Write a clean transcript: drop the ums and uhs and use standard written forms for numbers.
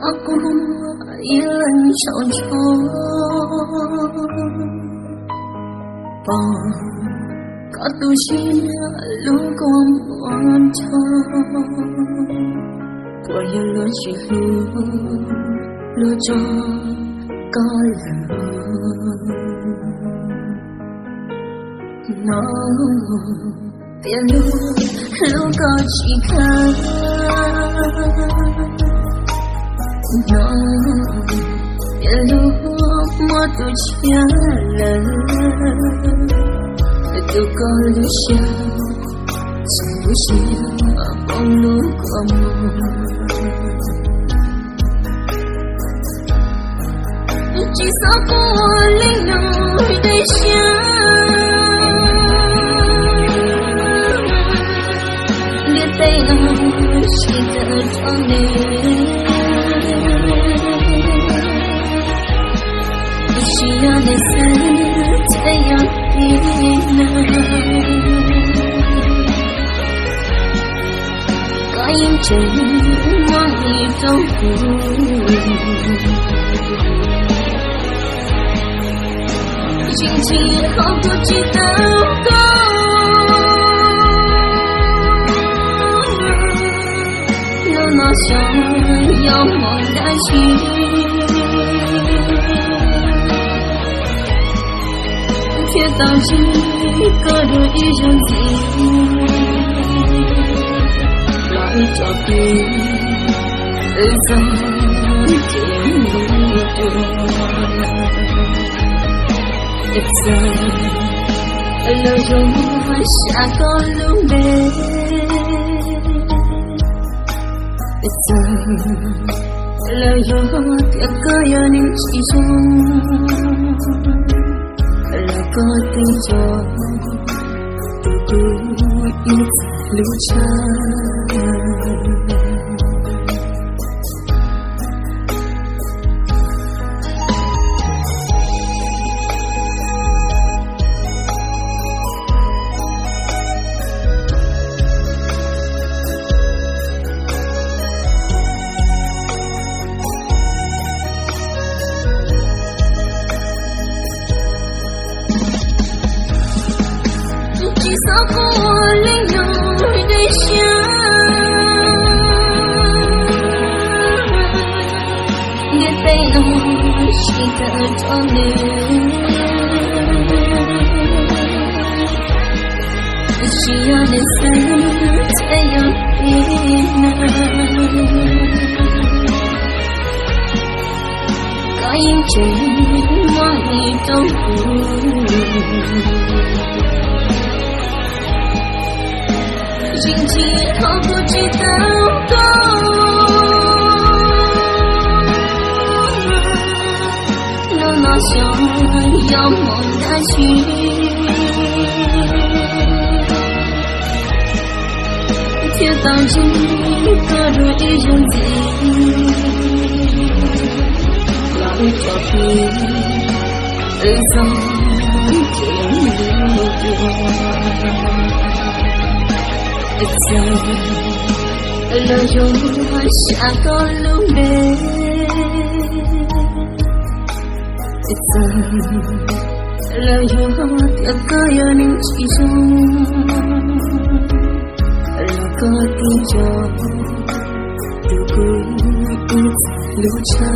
Aku ilang choncho pa katushia lukom wancho kwa yelo chihu lo cho kala no piano lo ko chika no, hello, moi tu tiens là, tu connais le chien, c'est le chien, bon nous comme chỉ sao cô linh nói đây chien, biết tay nó chỉ cần cho nên. Chia để sẽ thấy anh có những chuyện mang đi trong chính chỉ không có chỉ tao có nó sống yêu mong đã chi thiên tao chỉ có đôi ý dân gì lại cho tôi từ giờ tìm được ít giờ lời dùng sẽ có lúc đến ít giờ lời dùng tiếc có yêu nên chỉ dùng có tình cho tôi ít lưu cha chỉ sao cô linh nói đây chăng biết tay nó chỉ cần cho nên chỉ là để xem thấy anh có những chuyện mang đi trong chính chỉ không có chỉ tao có nó sống yêu mong đã chi thiên tao chỉ có đôi ý dân gì lại cho tôi từ giờ tìm được ít giờ lời dùng sẽ có lúc đến ít giờ lời dùng tiếc có yêu nên chỉ dùng là có tin cho từ cuối ít lưu cha